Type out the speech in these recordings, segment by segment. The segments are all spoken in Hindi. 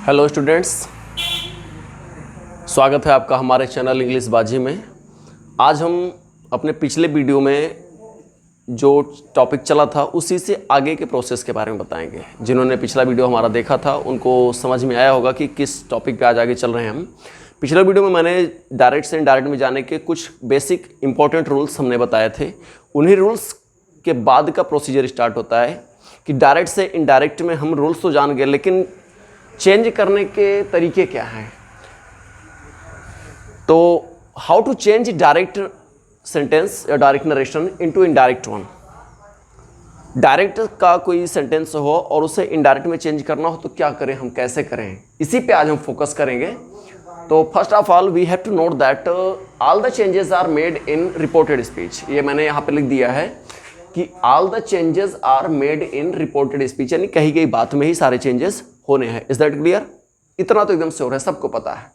हेलो स्टूडेंट्स, स्वागत है आपका हमारे चैनल इंग्लिश बाजी में। आज हम अपने पिछले वीडियो में जो टॉपिक चला था उसी से आगे के प्रोसेस के बारे में बताएंगे। जिन्होंने पिछला वीडियो हमारा देखा था उनको समझ में आया होगा कि किस टॉपिक पे आज आगे चल रहे हैं हम। पिछले वीडियो में मैंने डायरेक्ट से इनडायरेक्ट में जाने के कुछ बेसिक इंपॉर्टेंट रूल्स हमने बताए थे। उन्हीं रूल्स के बाद का प्रोसीजर स्टार्ट होता है कि डायरेक्ट से इनडायरेक्ट में हम रूल्स तो जान गए, लेकिन चेंज करने के तरीके क्या हैं। तो how to change direct sentence या direct narration into indirect one. Direct का कोई सेंटेंस हो और उसे इनडायरेक्ट में चेंज करना हो तो क्या करें, हम कैसे करें, इसी पे आज हम फोकस करेंगे। तो first of all we have to note that all the changes are made in reported speech. ये मैंने यहाँ पे लिख दिया है कि all the changes are made in reported speech, यानी कही गई बात में ही सारे चेंजेस होने हैं। Is that clear? इतना तो एकदम श्योर है, सबको पता है।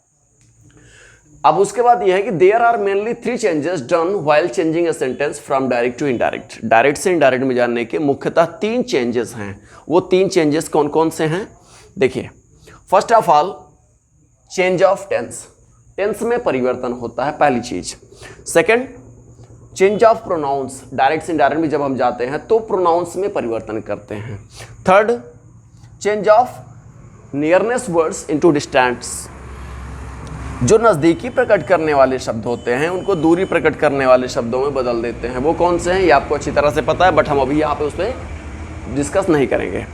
अब उसके बाद यह है कि there are mainly 3 changes done while changing a sentence from direct to indirect. Direct से इनडायरेक्ट में जाने के मुख्यतः 3 चेंजेस हैं। वो 3 चेंजेस कौन कौन से हैं देखिए। First of all change of tense. Tense में परिवर्तन होता है, पहली चीज। Second change of pronouns. Direct से इनडायरेक्ट में जब हम जाते हैं तो प्रोनाउंस में परिवर्तन करते हैं। Third change of nearness words into distance. जो नज़दीकी प्रकट करने वाले शब्द होते हैं उनको दूरी प्रकट करने वाले शब्दों में बदल देते हैं। वो कौन से हैं ये आपको अच्छी तरह से पता है, बट हम अभी यहाँ पे उस पर डिस्कस नहीं करेंगे।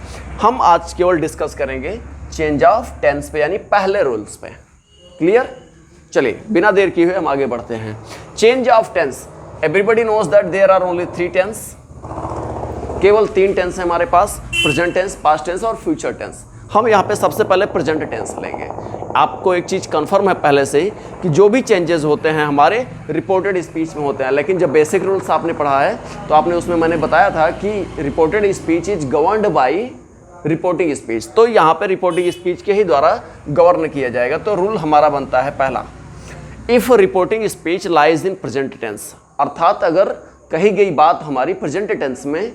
हम आज केवल डिस्कस करेंगे चेंज ऑफ टेंस पे, यानी पहले रूल्स पे। क्लियर? चलिए बिना देर किए हुए हम आगे बढ़ते हैं। Change of tense. Everybody knows that there are only 3 tense. केवल 3 टेंस है हमारे पास, प्रेजेंट टेंस, पास्ट टेंस और फ्यूचर टेंस। हम यहाँ पे सबसे पहले प्रेजेंट टेंस लेंगे। आपको एक चीज़ कंफर्म है पहले से ही कि जो भी चेंजेस होते हैं हमारे रिपोर्टेड स्पीच में होते हैं। लेकिन जब बेसिक रूल्स आपने पढ़ा है तो आपने उसमें मैंने बताया था कि reported speech is governed by reporting speech. तो यहाँ पे रिपोर्टिंग स्पीच के ही द्वारा गवर्न किया जाएगा। तो रूल हमारा बनता है पहला, if reporting speech lies in present tense. अर्थात अगर कही गई बात हमारी प्रेजेंट टेंस में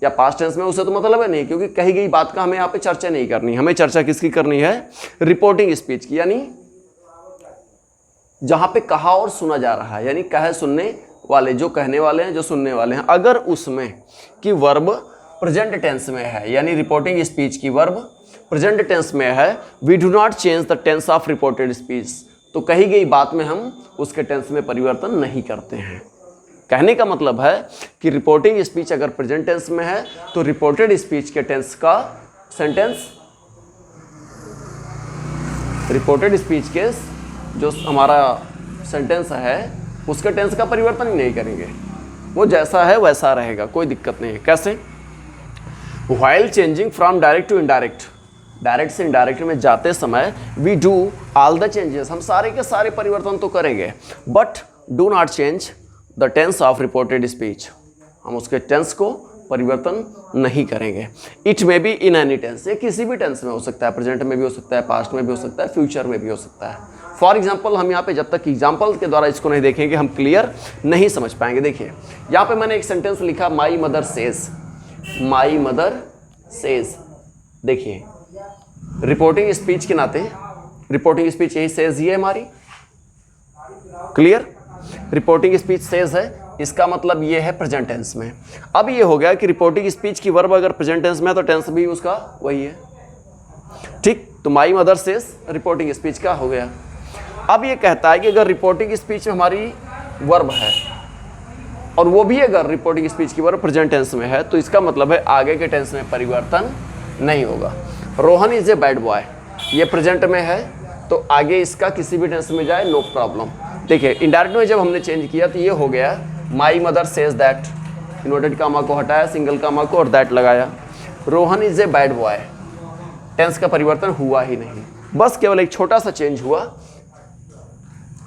या पास्ट टेंस में, उसे तो मतलब है नहीं, क्योंकि कही गई बात का हमें यहाँ पे चर्चा नहीं करनी। हमें चर्चा किसकी करनी है? रिपोर्टिंग स्पीच की, यानी जहां पे कहा और सुना जा रहा है, यानी कहे सुनने वाले, जो कहने वाले हैं, जो सुनने वाले हैं, अगर उसमें की वर्ब प्रेजेंट टेंस में है, यानी रिपोर्टिंग स्पीच की वर्ब प्रेजेंट टेंस में है, we do not change the tense of reported speech. तो कही गई बात में हम उसके टेंस में परिवर्तन नहीं करते हैं। कहने का मतलब है कि रिपोर्टिंग स्पीच अगर प्रेजेंट टेंस में है तो रिपोर्टेड स्पीच के टेंस का सेंटेंस, रिपोर्टेड स्पीच के जो हमारा सेंटेंस है उसके टेंस का परिवर्तन ही नहीं करेंगे, वो जैसा है वैसा रहेगा, कोई दिक्कत नहीं है। कैसे? While changing from direct to indirect. Direct से इनडायरेक्ट में जाते समय we do all the changes. हम सारे के सारे परिवर्तन तो करेंगे, but do not change the tense of reported speech. हम उसके टेंस को परिवर्तन नहीं करेंगे। It may be in any tense. ये किसी भी टेंस में हो सकता है, प्रेजेंट में भी हो सकता है, पास्ट में भी हो सकता है, फ्यूचर में भी हो सकता है। फॉर एग्जाम्पल, हम यहाँ पे जब तक एग्जाम्पल के द्वारा इसको नहीं देखेंगे हम क्लियर नहीं समझ पाएंगे। देखिए यहाँ पे मैंने एक सेंटेंस लिखा, माई मदर सेज। माई मदर सेज। देखिए रिपोर्टिंग स्पीच के नाते रिपोर्टिंग स्पीच यही सेज ही है हमारी। क्लियर? रिपोर्टिंग स्पीच सेज है, इसका मतलब ये है प्रेजेंट टेंस में। अब ये हो गया कि रिपोर्टिंग स्पीच की वर्ब अगर प्रेजेंट टेंस में है तो टेंस भी उसका वही है। ठीक? तो माई मदर सेज रिपोर्टिंग स्पीच का हो गया। अब ये कहता है कि अगर रिपोर्टिंग स्पीच में हमारी वर्ब है और वो भी अगर रिपोर्टिंग स्पीच की वर्ब प्रेजेंट टेंस में है तो इसका मतलब है आगे के टेंस में परिवर्तन नहीं होगा। Rohan is a bad boy, ये प्रेजेंट में है तो आगे इसका किसी भी टेंस में जाए नो प्रॉब्लम। देखिए इनडायरेक्ट में जब हमने चेंज किया तो ये हो गया my mother says that, inverted comma को हटाया, सिंगल कामा को और दैट लगाया। Rohan is a bad boy, tense का परिवर्तन हुआ ही नहीं, बस केवल एक छोटा सा चेंज हुआ,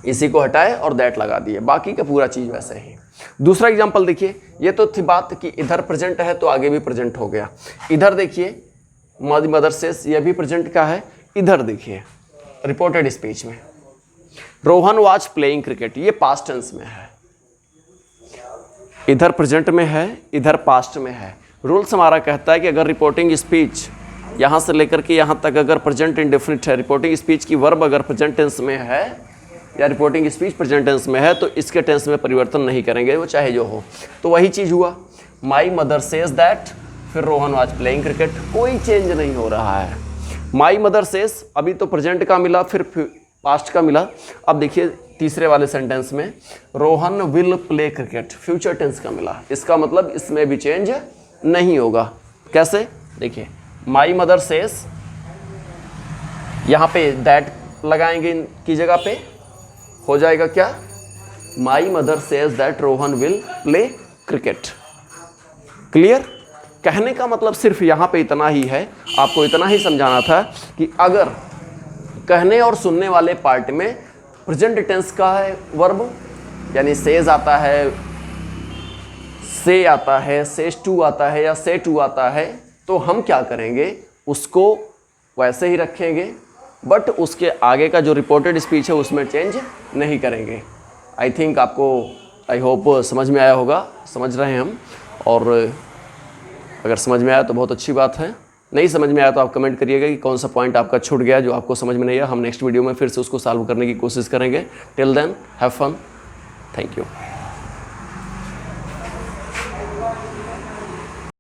इसी को हटाए और दैट लगा दिए, बाकी का पूरा चीज वैसे ही। दूसरा एग्जांपल देखिए, ये तो थी बात कि इधर प्रेजेंट है तो आगे भी प्रेजेंट हो गया। इधर देखिए माई मदर सेज, ये भी प्रेजेंट का है। इधर देखिए रिपोर्टेड स्पीच में रोहन वाज प्लेइंग क्रिकेट, ये पास्ट टेंस में है। इधर प्रेजेंट में है, इधर पास्ट में है। रूल्स हमारा कहता है कि अगर रिपोर्टिंग स्पीच यहाँ से लेकर के यहाँ तक अगर प्रेजेंट इंडेफिनिट है, रिपोर्टिंग स्पीच की वर्ब अगर प्रेजेंट टेंस में है या रिपोर्टिंग स्पीच प्रेजेंट टेंस में है तो इसके टेंस में परिवर्तन नहीं करेंगे, वो चाहे जो हो। तो वही चीज़ हुआ, माई मदर सेज दैट, फिर रोहन वाज प्लेइंग क्रिकेट, कोई चेंज नहीं हो रहा है। माई मदर सेज अभी तो प्रेजेंट का मिला, फिर पास्ट का मिला। अब देखिए तीसरे वाले सेंटेंस में Rohan will play cricket, future tense का मिला। इसका मतलब इसमें भी चेंज नहीं होगा। कैसे? देखिए माई मदर सेज, यहाँ पे दैट लगाएंगे इनकी जगह पे, हो जाएगा क्या? माई mother says that Rohan will play cricket. Clear? कहने का मतलब सिर्फ यहाँ पे इतना ही है, आपको इतना ही समझाना था कि अगर कहने और सुनने वाले पार्ट में प्रेजेंट टेंस का है वर्ब, यानी सेज आता है, से आता है, सेज टू आता है या से टू आता है, तो हम क्या करेंगे, उसको वैसे ही रखेंगे, बट उसके आगे का जो रिपोर्टेड स्पीच है उसमें चेंज नहीं करेंगे। आई थिंक आपको, आई होप समझ में आया होगा, समझ रहे हैं हम। और अगर समझ में आया तो बहुत अच्छी बात है, नहीं समझ में आया तो आप कमेंट करिएगा कि कौन सा पॉइंट आपका छूट गया जो आपको समझ में नहीं आया। हम नेक्स्ट वीडियो में फिर से उसको सॉल्व करने की कोशिश करेंगे। Till then have fun, thank you.